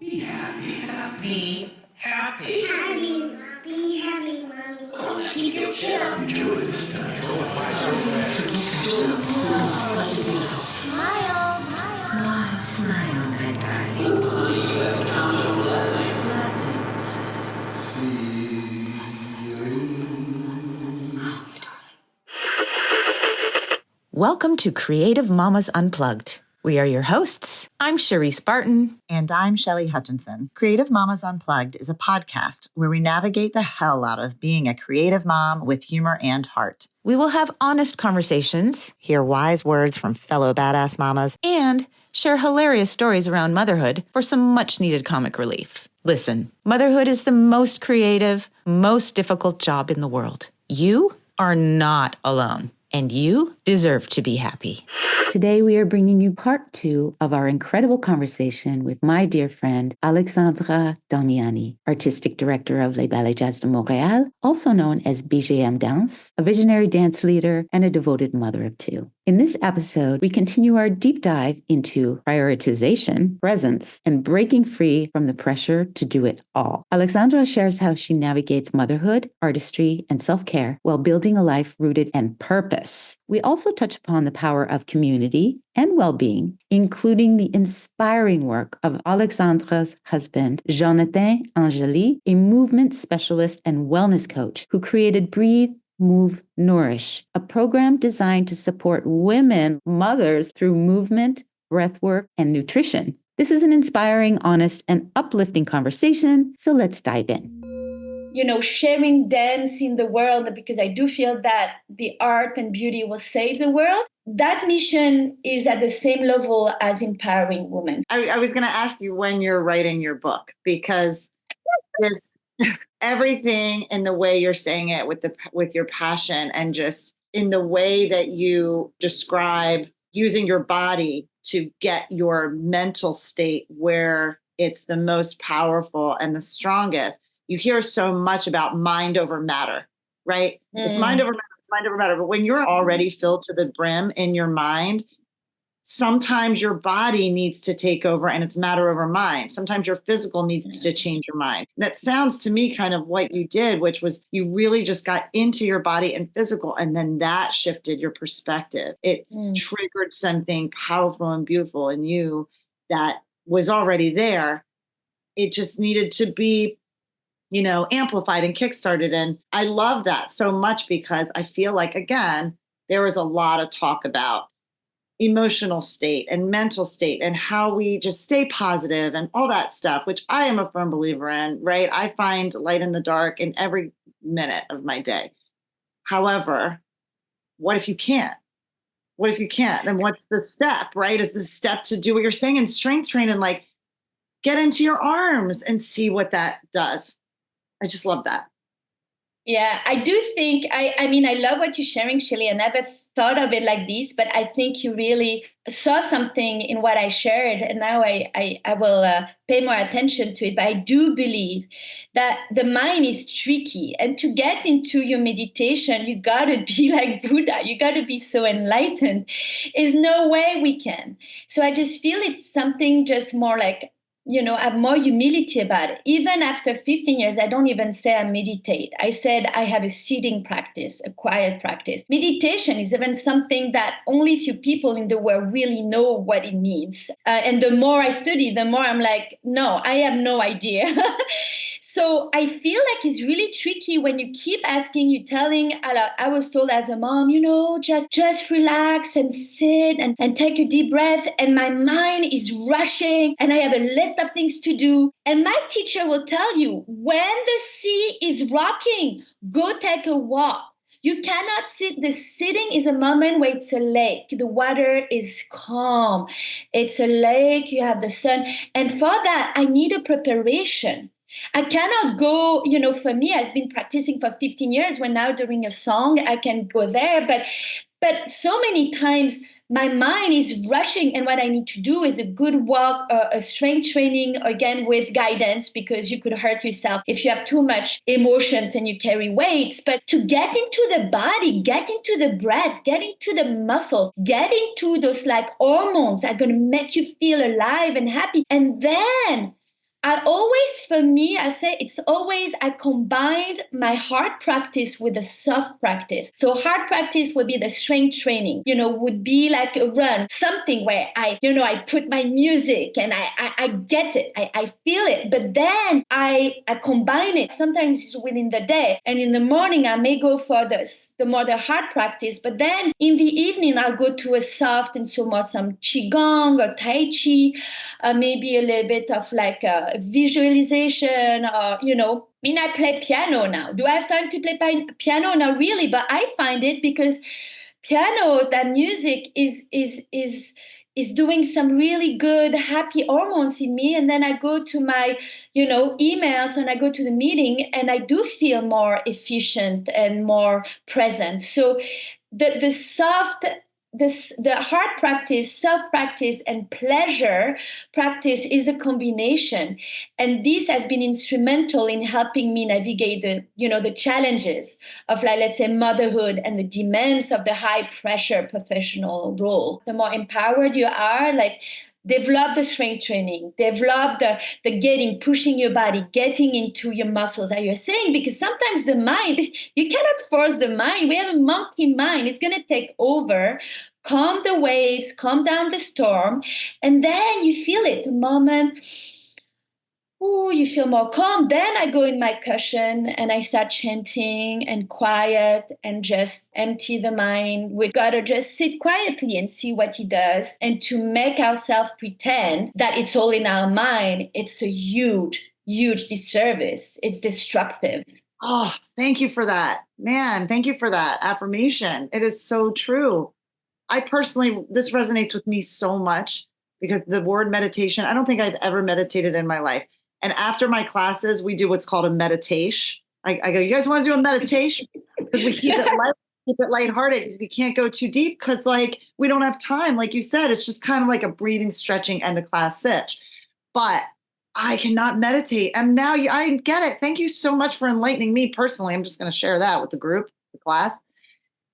Be happy, happy, happy. Be happy, be happy, mommy. Come on, keep your chin up. Enjoy this time. Smile, Smile, smile, my darling. Honey, you gotta count your blessings. Welcome to Creative Mamas Unplugged. We are your hosts. I'm Cherice Barton. And I'm Shelly Hutchinson. Creative Mamas Unplugged is a podcast where we navigate the hell out of being a creative mom with humor and heart. We will have honest conversations, Hear wise words from fellow badass mamas. and share hilarious stories around motherhood for some much-needed comic relief. Listen, motherhood is the most creative, most difficult job in the world. You are not alone, and you deserve to be happy. Today, we are bringing you part 2 of our incredible conversation with my dear friend, Alexandra Damiani, Artistic Director of Les Ballets Jazz de Montréal, also known as BGM Dance, a visionary dance leader, and a devoted mother of 2. In this episode, we continue our deep dive into prioritization, presence, and breaking free from the pressure to do it all. Alexandra shares how she navigates motherhood, artistry, and self-care while building a life rooted in purpose. We also touch upon the power of community and well-being, including the inspiring work of Alexandra's husband, Jonathan Angeli, a movement specialist and wellness coach who created Breathe, Move, Nourish, a program designed to support women, mothers through movement, breathwork, and nutrition. This is an inspiring, honest, and uplifting conversation, so let's dive in. Sharing dance in the world, because I do feel that the art and beauty will save the world. That mission is at the same level as empowering women. I was going to ask you when you're writing your book, because this everything in the way you're saying it with your passion and just in the way that you describe using your body to get your mental state where it's the most powerful and the strongest. You hear so much about mind over matter, right? It's mind over matter, it's mind over matter. But when you're already filled to the brim in your mind, sometimes your body needs to take over and it's matter over mind. Sometimes your physical needs to change your mind. And that sounds to me kind of what you did, which was you really just got into your body and physical, and then that shifted your perspective. It triggered something powerful and beautiful in you that was already there. It just needed to be amplified and kickstarted. And I love that so much because I feel like, again, there was a lot of talk about emotional state and mental state and how we just stay positive and all that stuff, which I am a firm believer in, right? I find light in the dark in every minute of my day. However, what if you can't? What if you can't? Then what's the step, right? Is the step to do what you're saying and strength train and like get into your arms and see what that does. I just love that. Yeah, I do think, I love what you're sharing, Shelly. I never thought of it like this, but I think you really saw something in what I shared. And now I will pay more attention to it. But I do believe that the mind is tricky. And to get into your meditation, you got to be like Buddha. You got to be so enlightened. There's no way we can. So I just feel it's something just more like, have more humility about it. Even after 15 years, I don't even say I meditate. I said I have a sitting practice, a quiet practice. Meditation is even something that only few people in the world really know what it means. And the more I study, the more I'm like, no, I have no idea. So I feel like it's really tricky when you keep asking, you telling, I was told as a mom, just relax and sit and take a deep breath. And my mind is rushing and I have a list of things to do. And my teacher will tell you, when the sea is rocking, go take a walk. You cannot sit. The sitting is a moment where it's a lake. The water is calm. It's a lake. You have the sun. And for that, I need a preparation. I cannot go, for me, I've been practicing for 15 years. When now during a song, I can go there. But so many times my mind is rushing. And what I need to do is a good walk, a strength training, again, with guidance, because you could hurt yourself if you have too much emotions and you carry weights. But to get into the body, get into the breath, get into the muscles, get into those like hormones that are going to make you feel alive and happy. And then I always, for me, I say it's always, I combined my hard practice with the soft practice. So hard practice would be the strength training, would be like a run, something where I put my music and I get it, I feel it. But then I combine it. Sometimes it's within the day. And in the morning, I may go for the hard practice. But then in the evening, I'll go to a soft and so more some Qigong or Tai Chi, maybe a little bit of like visualization, or I play piano now. Do I have time to play piano? Not really, but I find it because piano, that music is doing some really good happy hormones in me. And then I go to my emails and I go to the meeting and I do feel more efficient and more present. So the soft, the hard practice, self-practice, and pleasure practice is a combination. And this has been instrumental in helping me navigate the challenges of, like, let's say, motherhood and the demands of the high pressure professional role. The more empowered you are, like, develop the strength training, develop the pushing your body, getting into your muscles, as you're saying, because sometimes the mind, you cannot force the mind. We have a monkey mind. It's going to take over, calm the waves, calm down the storm. And then you feel it the moment, you feel more calm. Then I go in my cushion and I start chanting and quiet and just empty the mind. We gotta just sit quietly and see what he does. And to make ourselves pretend that it's all in our mind, it's a huge, huge disservice. It's destructive. Oh, thank you for that. Man, thank you for that affirmation. It is so true. I personally, this resonates with me so much because the word meditation, I don't think I've ever meditated in my life. And after my classes, we do what's called a meditation. I go, you guys want to do a meditation? Because we keep it lighthearted because we can't go too deep because, like, we don't have time. Like you said, it's just kind of like a breathing, stretching, end of class sitch. But I cannot meditate. And now I get it. Thank you so much for enlightening me personally. I'm just going to share that with the group, the class,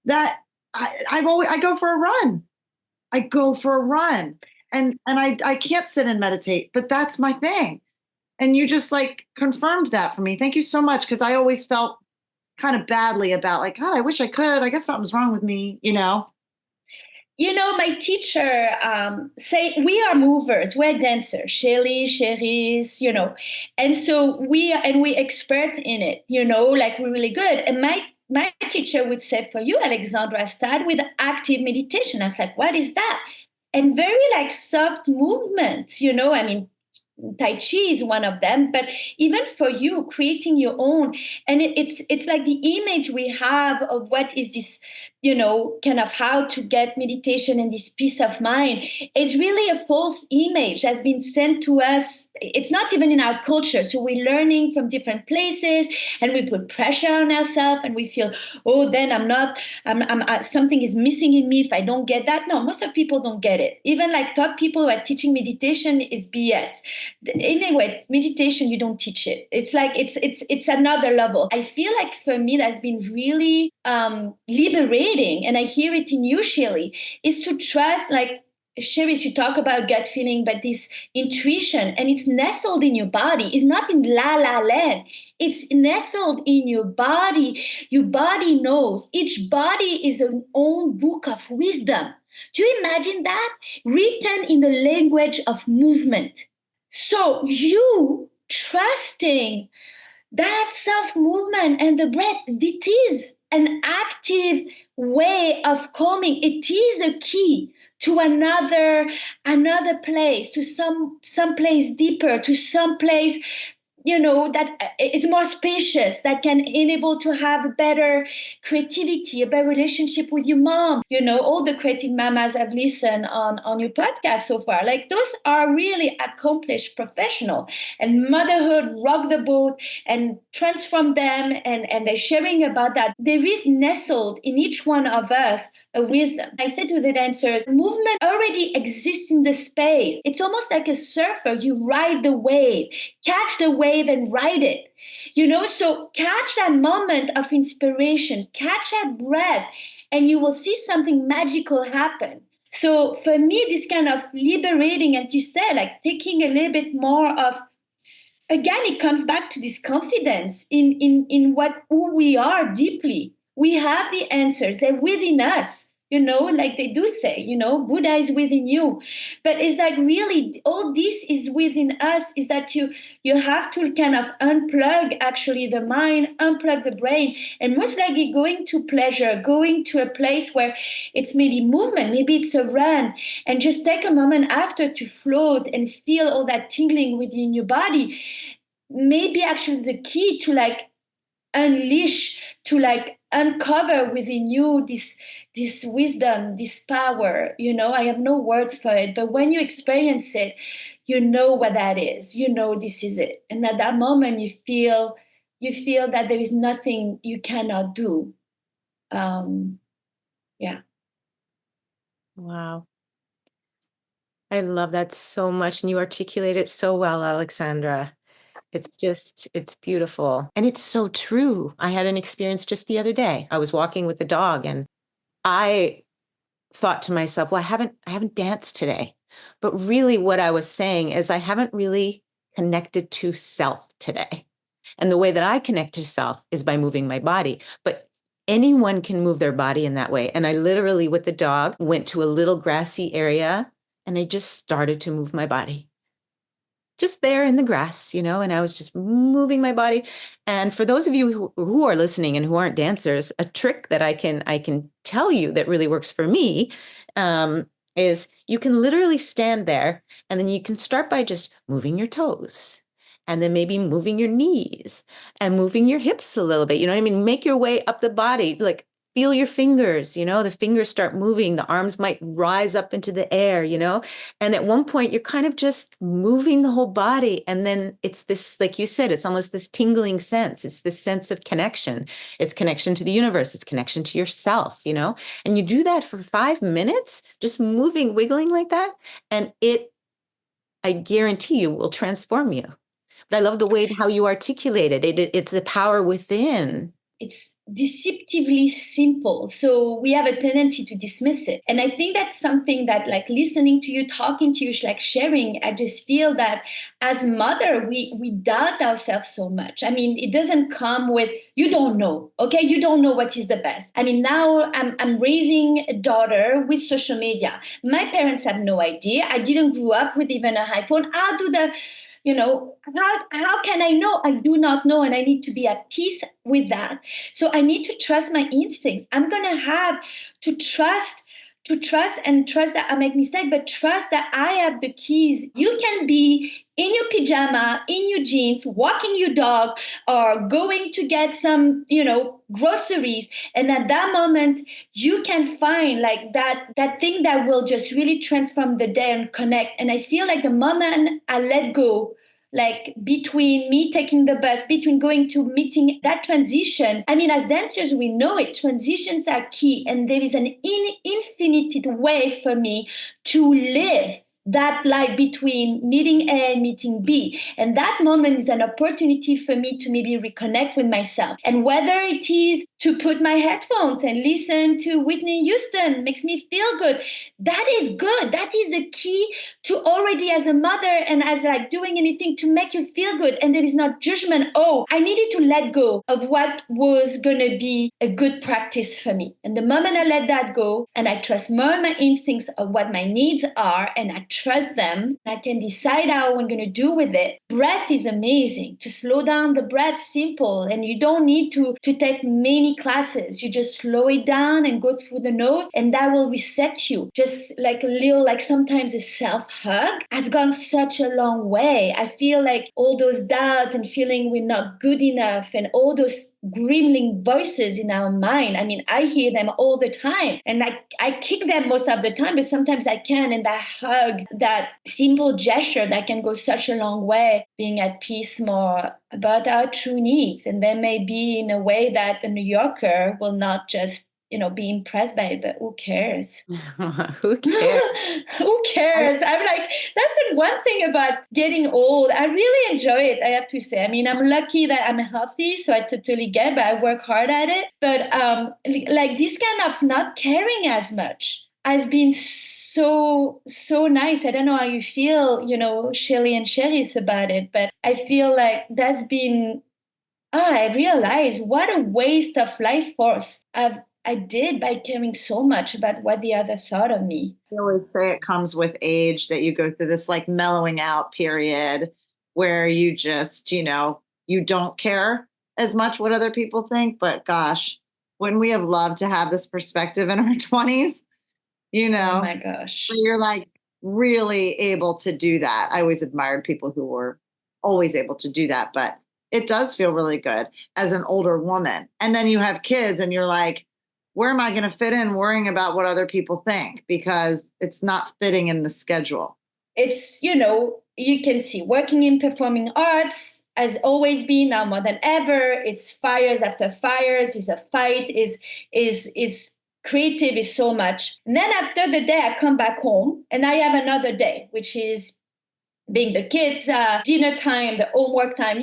that I go for a run. I go for a run and I can't sit and meditate, but that's my thing. And you just like confirmed that for me. Thank you so much. Cause I always felt kind of badly about, like, God, I wish I could. I guess something's wrong with me, my teacher say we are movers, we're dancers, Shelly, Cherice, and so we expert in it, like we're really good. And my teacher would say, for you, Alexandra, start with active meditation. I was like, what is that? And very like soft movement, Tai Chi is one of them, but even for you, creating your own, and it's like the image we have of what is this, kind of how to get meditation and this peace of mind is really a false image has been sent to us. It's not even in our culture. So we're learning from different places and we put pressure on ourselves and we feel, then something is missing in me if I don't get that. No, most of people don't get it. Even like top people who are teaching meditation is BS. Anyway, meditation, you don't teach it. It's like, it's another level. I feel like for me, that's been really liberating. And I hear it in you, Shelly, is to trust, like, Cherice, you talk about gut feeling, but this intuition, and it's nestled in your body. It's not in la la land. It's nestled in your body. Your body knows. Each body is an own book of wisdom. Do you imagine that? Written in the language of movement. So you trusting that self-movement and the breath, it is an active way of calming. It is a key to another place, to some place deeper, to some place, that is more spacious, that can enable to have a better creativity, a better relationship with your mom. All the creative mamas I've listened on your podcast so far, like those are really accomplished professional, and motherhood rock the boat and transform them, and they're sharing about that. There is nestled in each one of us a wisdom. I said to the dancers, movement already exists in the space. It's almost like a surfer. You ride the wave, catch the wave and ride it. So catch that moment of inspiration, catch that breath, and you will see something magical happen. So for me, this kind of liberating, and you said, like taking a little bit more of again, it comes back to this confidence in who we are deeply. We have the answers. They're within us. Like they do say, Buddha is within you. But it's like really all this is within us, is that you have to kind of unplug actually the mind, unplug the brain, and most likely going to pleasure, going to a place where it's maybe movement, maybe it's a run, and just take a moment after to float and feel all that tingling within your body. Maybe actually the key to like unleash, to like uncover within you this wisdom, this power. I have no words for it, but when you experience it, you know what that is. This is it, and at that moment you feel that there is nothing you cannot do. Yeah. Wow. I love that so much, and you articulate it so well, Alexandra. It's beautiful. And it's so true. I had an experience just the other day. I was walking with the dog and I thought to myself, well, I haven't danced today. But really what I was saying is I haven't really connected to self today. And the way that I connect to self is by moving my body. But anyone can move their body in that way. And I literally, with the dog, went to a little grassy area and I just started to move my body. Just there in the grass, and I was just moving my body. And for those of you who are listening and who aren't dancers, a trick that I can tell you that really works for me is you can literally stand there and then you can start by just moving your toes and then maybe moving your knees and moving your hips a little bit. You know what I mean? Make your way up the body, like feel your fingers, the fingers start moving, the arms might rise up into the air, and at one point you're kind of just moving the whole body. And then it's this, like you said, it's almost this tingling sense. It's this sense of connection. It's connection to the universe. It's connection to yourself, and you do that for 5 minutes, just moving, wiggling like that. And I guarantee you, will transform you. But I love the way how you articulate it. It's the power within. It's deceptively simple. So we have a tendency to dismiss it. And I think that's something that, like, listening to you, talking to you, like sharing, I just feel that as mother, we doubt ourselves so much. I mean, it doesn't come with, you don't know, okay? You don't know what is the best. I mean, now I'm raising a daughter with social media. My parents have no idea. I didn't grow up with even a iPhone. How do the... how can I know? I do not know, and I need to be at peace with that. So I need to trust my instincts. I'm going to have to trust that I make mistakes, but trust that I have the keys. You can be in your pajama, in your jeans, walking your dog, or going to get some, groceries. And at that moment, you can find like that thing that will just really transform the day and connect. And I feel like the moment I let go, like between me taking the bus, between going to meeting, that transition. I mean, as dancers, we know it. Transitions are key. And there is an infinite way for me to live that life between meeting A and meeting B. And that moment is an opportunity for me to maybe reconnect with myself. And whether it is to put my headphones and listen to Whitney Houston makes me feel good, that is good. That is the key to already as a mother and as like doing anything to make you feel good. And there is not judgment. Oh, I needed to let go of what was going to be a good practice for me. And the moment I let that go and I trust more my instincts of what my needs are and I trust them, I can decide how I'm going to do with it. Breath is amazing. To slow down the breath, simple. And you don't need to take many classes. You just slow it down and go through the nose and that will reset you. Just like a little, like sometimes a self-hug has gone such a long way. I feel like all those doubts and feeling we're not good enough and all those gremlin voices in our mind. I mean, I hear them all the time and I kick them most of the time, but sometimes I can. And that hug, that simple gesture that can go such a long way, being at peace more about our true needs. And there may be in a way that the New Yorker will not just, be impressed by it, but who cares? Who cares? Who cares? I'm like, that's the one thing about getting old. I really enjoy it, I have to say. I mean, I'm lucky that I'm healthy, so I totally get it, but I work hard at it. But like this kind of not caring as much. has been so nice. I don't know how you feel, Shelly and Cherice about it, but I feel like that's been, I realize what a waste of life force I did by caring so much about what the other thought of me. I always say it comes with age, that you go through this like mellowing out period where you just, you don't care as much what other people think. But gosh, wouldn't we have loved to have this perspective in our 20s? Oh my gosh. Where you're like really able to do that. I always admired people who were always able to do that, but it does feel really good as an older woman. And then you have kids and you're like, where am I going to fit in worrying about what other people think? Because it's not fitting in the schedule. It's, you can see working in performing arts has always been, now more than ever. It's fires after fires, is a fight, is creative, is so much. And then after the day, I come back home and I have another day, which is being the kids' dinner time, the homework time,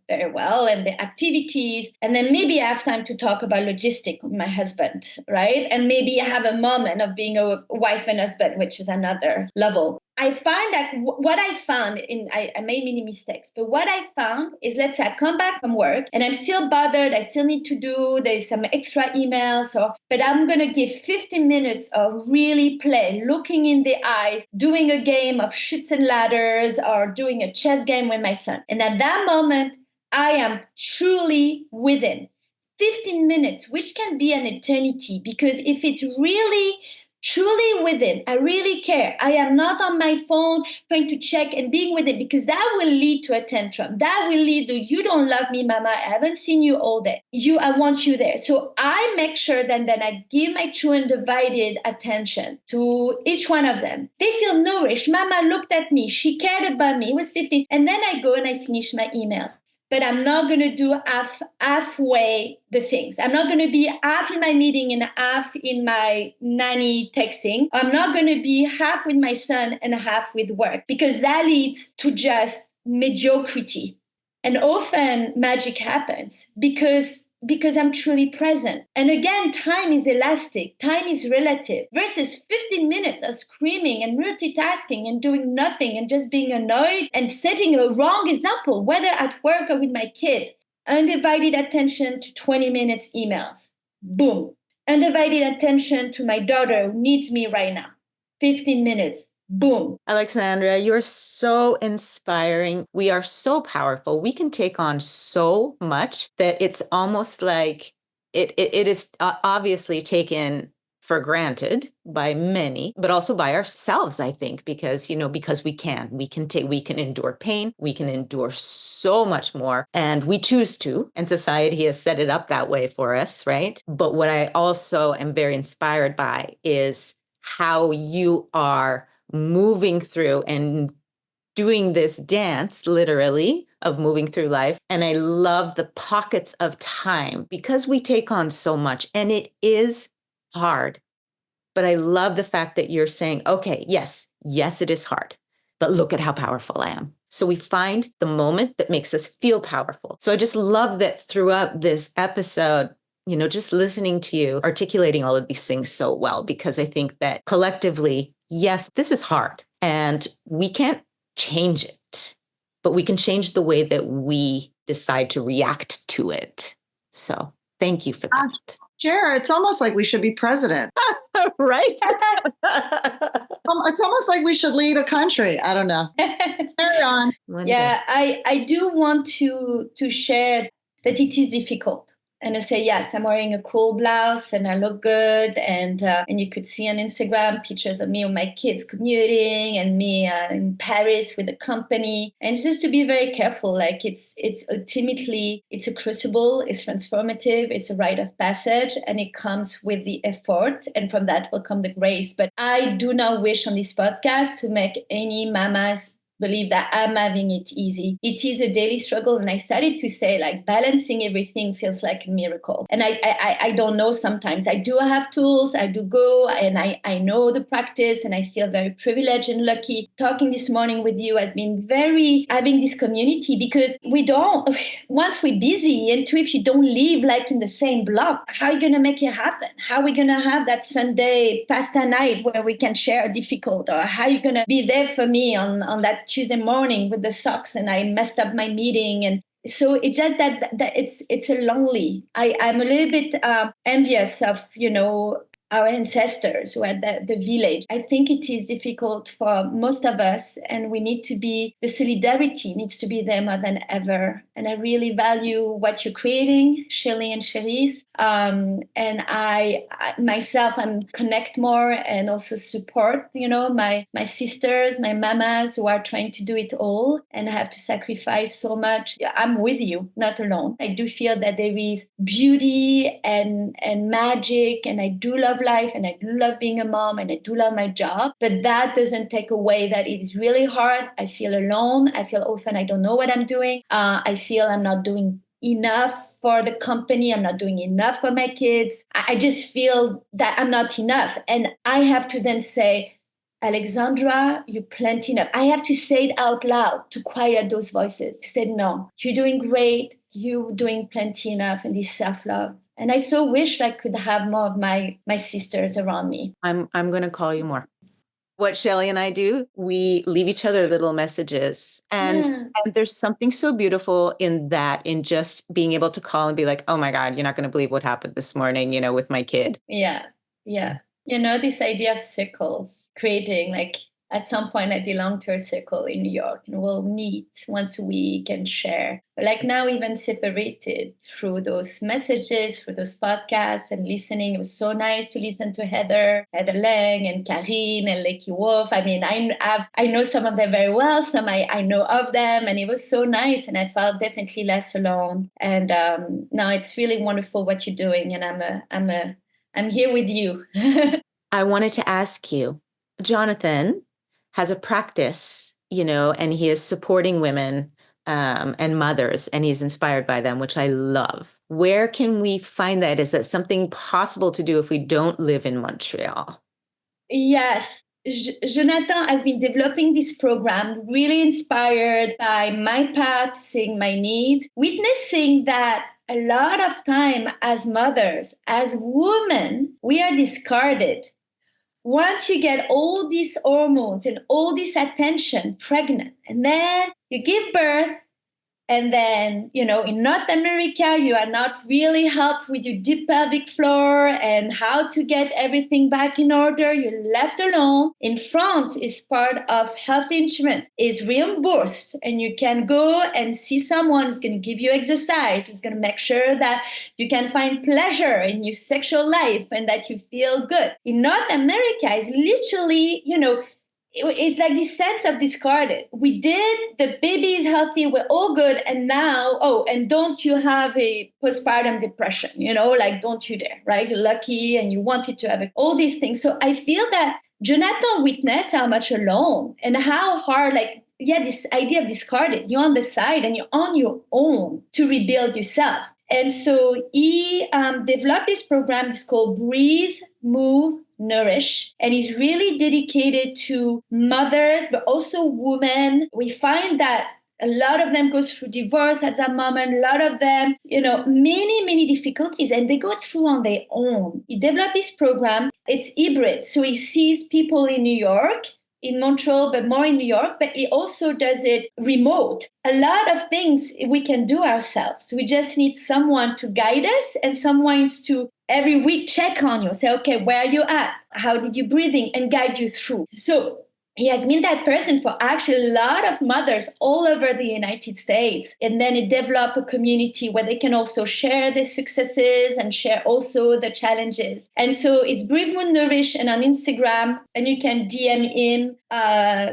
very well, and the activities. And then maybe I have time to talk about logistics with my husband, right? And maybe I have a moment of being a wife and husband, which is another level. I find that what I found, I made many mistakes, but what I found is, let's say I come back from work and I'm still bothered, I still need to do, there's some extra emails, but I'm going to give 15 minutes of really play, looking in the eyes, doing a game of chutes and ladders or doing a chess game with my son. And at that moment, I am truly within 15 minutes, which can be an eternity, because if it's really truly within, I really care. I am not on my phone trying to check and being with it, because that will lead to a tantrum. That will lead to, you don't love me, mama. I haven't seen you all day. I want you there. So I make sure that then I give my true and divided attention to each one of them. They feel nourished. Mama looked at me. She cared about me. It was 15. And then I go and I finish my emails. But I'm not going to do halfway the things. I'm not going to be half in my meeting and half in my nanny texting. I'm not going to be half with my son and half with work, because that leads to just mediocrity. And often magic happens because I'm truly present. And again, time is elastic, time is relative, versus 15 minutes of screaming and multitasking and doing nothing and just being annoyed and setting a wrong example, whether at work or with my kids. Undivided attention to 20 minutes emails. Boom. Undivided attention to my daughter who needs me right now. 15 minutes. Boom. Alexandra, you're so inspiring. We are so powerful. We can take on so much that it's almost like it is obviously taken for granted by many, but also by ourselves, I think, because we can endure pain. We can endure so much more, and we choose to, and society has set it up that way for us, right? But what I also am very inspired by is how you are moving through and doing this dance, literally, of moving through life. And I love the pockets of time, because we take on so much and it is hard. But I love the fact that you're saying, okay, yes, it is hard, but look at how powerful I am. So we find the moment that makes us feel powerful. So I just love that throughout this episode, just listening to you articulating all of these things so well, because I think that collectively, yes, this is hard and we can't change it, but we can change the way that we decide to react to it. So thank you for that. Sure. It's almost like we should be president. Right? It's almost like we should lead a country. I don't know. Carry on. Yeah, I do want to share that it is difficult. And I say, yes, I'm wearing a cool blouse and I look good. And you could see on Instagram pictures of me with my kids commuting and me in Paris with a company. And it's just to be very careful. Like it's ultimately, it's a crucible, it's transformative, it's a rite of passage, and it comes with the effort. And from that will come the grace. But I do not wish on this podcast to make any mamas believe that I'm having it easy. It is a daily struggle. And I started to say, like, balancing everything feels like a miracle. And I don't know sometimes. I do have tools. I do go and I know the practice, and I feel very privileged and lucky. Talking this morning with you has been very having this community, because once we're busy, and two, if you don't live like in the same block, how are you going to make it happen? How are we going to have that Sunday pasta night where we can share a difficult, or how are you going to be there for me on that Tuesday morning with the socks and I messed up my meeting? And so it's just that it's a lonely. I'm a little bit envious of, our ancestors who had the village. I think it is difficult for most of us, and we need to be, the solidarity needs to be there more than ever. And I really value what you're creating, Shelly and Cherice. And I myself, I'm connect more and also support, my sisters, my mamas who are trying to do it all and have to sacrifice so much. I'm with you, not alone. I do feel that there is beauty and magic, and I do love life, and I do love being a mom, and I do love my job, but that doesn't take away that it is really hard. I feel alone. I feel often I don't know what I'm doing. I feel I'm not doing enough for the company. I'm not doing enough for my kids. I just feel that I'm not enough. And I have to then say, Alexandra, you're plenty enough. I have to say it out loud to quiet those voices, to say, no, you're doing great. You're doing plenty enough, in this self-love. And I so wish I could have more of my sisters around me. I'm going to call you more. What Shelly and I do, we leave each other little messages. And there's something so beautiful in that, in just being able to call and be like, oh my God, you're not going to believe what happened this morning, with my kid. Yeah. This idea of circles, creating, like, at some point I belong to a circle in New York, and we'll meet once a week and share. But like now, even separated through those messages, through those podcasts and listening. It was so nice to listen to Heather Lang and Karine and Lakey Wolf. I mean, I know some of them very well, some I know of them, and it was so nice, and I felt definitely less alone. And now it's really wonderful what you're doing, and I'm here with you. I wanted to ask you, Jonathan has a practice, and he is supporting women and mothers, and he's inspired by them, which I love. Where can we find that? Is that something possible to do if we don't live in Montreal? Yes. Jonathan has been developing this program, really inspired by my path, seeing my needs, witnessing that a lot of time as mothers, as women, we are discarded. Once you get all these hormones and all this attention, pregnant, and then you give birth, and then, in North America, you are not really helped with your deep pelvic floor and how to get everything back in order. You're left alone. In France, it's part of health insurance, is reimbursed, and you can go and see someone who's going to give you exercise, who's going to make sure that you can find pleasure in your sexual life and that you feel good. In North America, it's literally, it's like this sense of discarded. We did, the baby is healthy, we're all good. And now, and don't you have a postpartum depression? Don't you dare, right? You're lucky and you wanted to have all these things. So I feel that Jonathan witnessed how much alone and how hard, this idea of discarded. You're on the side and you're on your own to rebuild yourself. And so he developed this program. It's called Breathe, Move, Nourish, and is really dedicated to mothers, but also women. We find that a lot of them go through divorce at that moment. A lot of them, many, many difficulties, and they go through on their own. He developed this program. It's hybrid. So he sees people in New York, in Montreal, but more in New York, but he also does it remote. A lot of things we can do ourselves. We just need someone to guide us and someone to every week check on you, say, okay, where are you at? How did you breathing? And guide you through. So he has been that person for actually a lot of mothers all over the United States. And then it developed a community where they can also share their successes and share also the challenges. And so it's Breathe, Moon, Nourish, and on Instagram, and you can DM him,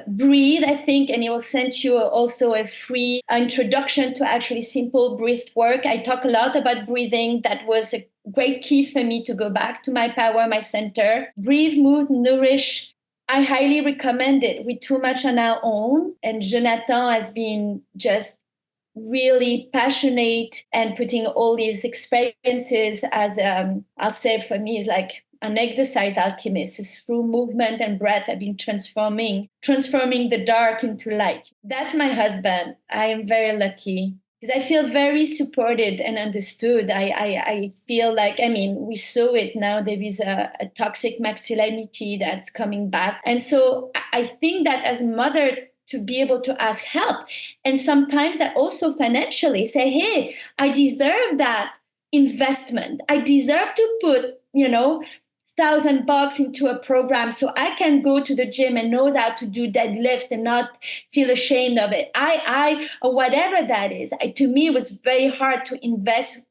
Breathe, I think, and he will send you also a free introduction to actually simple breath work. I talk a lot about breathing. That was a great key for me to go back to my power, my center. Breathe, Move, Nourish. I highly recommend it. We're too much on our own. And Jonathan has been just really passionate and putting all these experiences as, I'll say for me, is like an exercise alchemist. It's through movement and breath I've been transforming the dark into light. That's my husband. I am very lucky because I feel very supported and understood. I feel like, I mean, we saw it now. There is a toxic masculinity that's coming back. And so I think that as a mother, to be able to ask help. And sometimes I also financially say, hey, I deserve that investment. I deserve to put, $1,000 into a program so I can go to the gym and knows how to do deadlift and not feel ashamed of it. Or whatever that is. To me, it was very hard to invest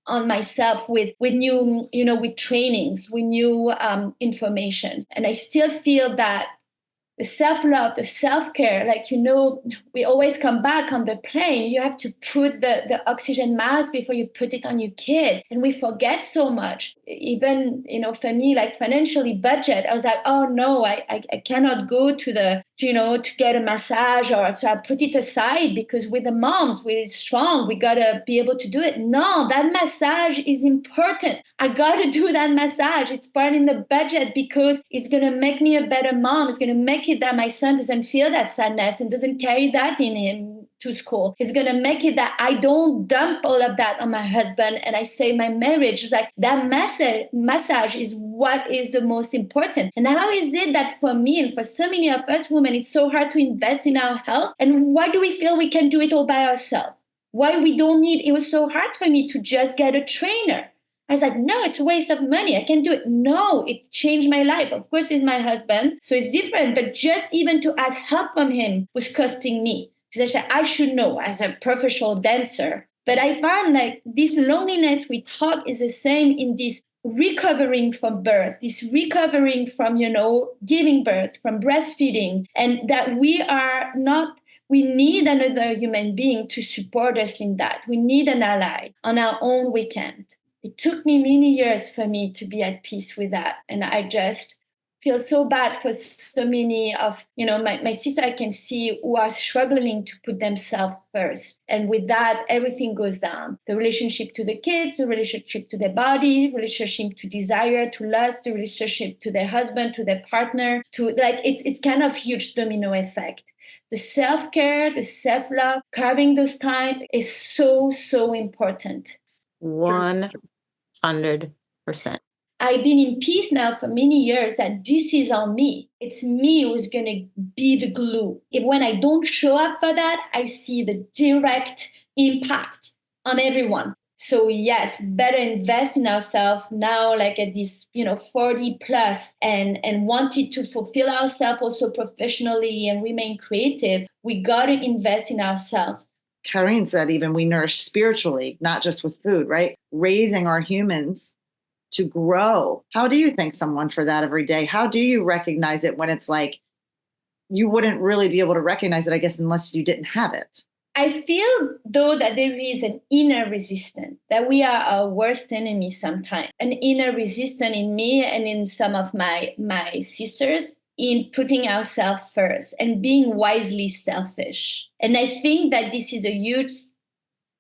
on myself with new, with trainings, with new information. And I still feel that the self-love, the self-care, we always come back on the plane. You have to put the oxygen mask before you put it on your kid. And we forget so much. Even, for me, like financially budget, I was like, oh no, I cannot go to to get a massage, or so I put it aside because with the moms, we're strong. We gotta be able to do it. No, that massage is important. I gotta do that massage. It's part in the budget because it's gonna make me a better mom. It's gonna make it that my son doesn't feel that sadness and doesn't carry that in him to school. It's gonna make it that I don't dump all of that on my husband and I say my marriage is like that massage is what is the most important. And how is it that for me and for so many of us women, it's so hard to invest in our health? And why do we feel we can do it all by ourselves? Why we don't need, it was so hard for me to just get a trainer. I was like, no, it's a waste of money. I can do it. No, it changed my life. Of course, he's my husband, so it's different. But just even to ask help from him was costing me. Because I said, I should know as a professional dancer. But I found like this loneliness we talk is the same in this recovering from birth, this recovering from, giving birth, from breastfeeding, and that we need another human being to support us in that. We need an ally. On our own, we can't. It took me many years for me to be at peace with that. And I just feel so bad for so many of, my sister I can see who are struggling to put themselves first. And with that, everything goes down. The relationship to the kids, the relationship to their body, relationship to desire, to lust, the relationship to their husband, to their partner, it's kind of huge domino effect. The self-care, the self-love, carving those time is so, so important. 100%. I've been in peace now for many years that this is on me. It's me who's going to be the glue. When I don't show up for that, I see the direct impact on everyone. So yes, better invest in ourselves now, like at this, 40 plus and wanted to fulfill ourselves also professionally and remain creative. We got to invest in ourselves. Karine said even we nourish spiritually, not just with food, right? Raising our humans to grow. How do you thank someone for that every day? How do you recognize it when it's like you wouldn't really be able to recognize it, I guess, unless you didn't have it? I feel, though, that there is an inner resistance, that we are our worst enemy sometimes. An inner resistance in me and in some of my sisters in putting ourselves first and being wisely selfish. And I think that this is a huge,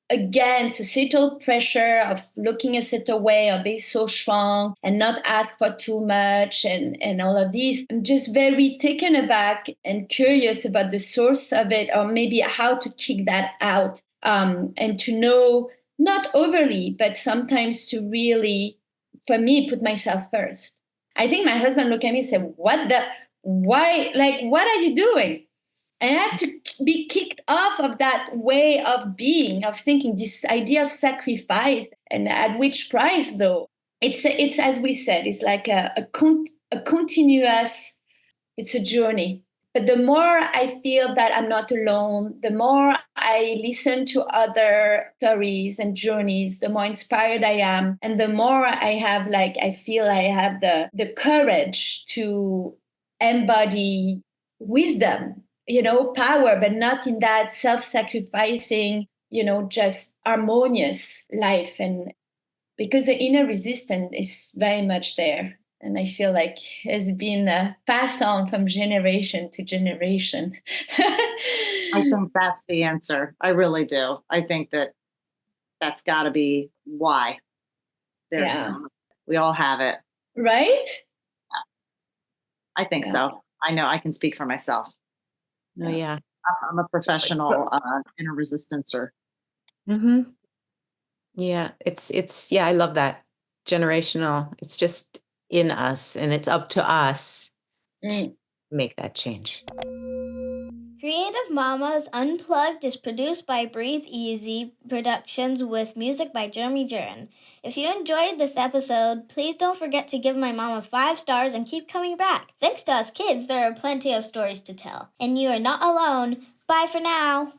again, societal pressure of looking a certain way or being so strong and not ask for too much and all of these. I'm just very taken aback and curious about the source of it, or maybe how to kick that out, and to know, not overly, but sometimes to really, for me, put myself first. I think my husband looked at me and said, what are you doing? And I have to be kicked off of that way of being, of thinking, this idea of sacrifice, and at which price, though. It's as we said, it's like a continuous, it's a journey. But the more I feel that I'm not alone, the more I listen to other stories and journeys, the more inspired I am. And the more I feel I have the courage to embody wisdom, power, but not in that self-sacrificing, just harmonious life. And because the inner resistance is very much there. And I feel like it's been passed on from generation to generation. I think that's the answer. I really do. I think that's got to be why. Yeah. We all have it. Right? I think Yeah. so. I know I can speak for myself. Oh, yeah. I'm a professional inner resistancer. Mm-hmm. Yeah, it's yeah, I love that. Generational. It's just in us, and it's up to us to make that change. Creative Mamas Unplugged is produced by Breatheasy Productions with music by Jeremy Jurin. If you enjoyed this episode, please don't forget to give my mama 5 stars and keep coming back. Thanks to us kids, there are plenty of stories to tell. And you are not alone. Bye for now.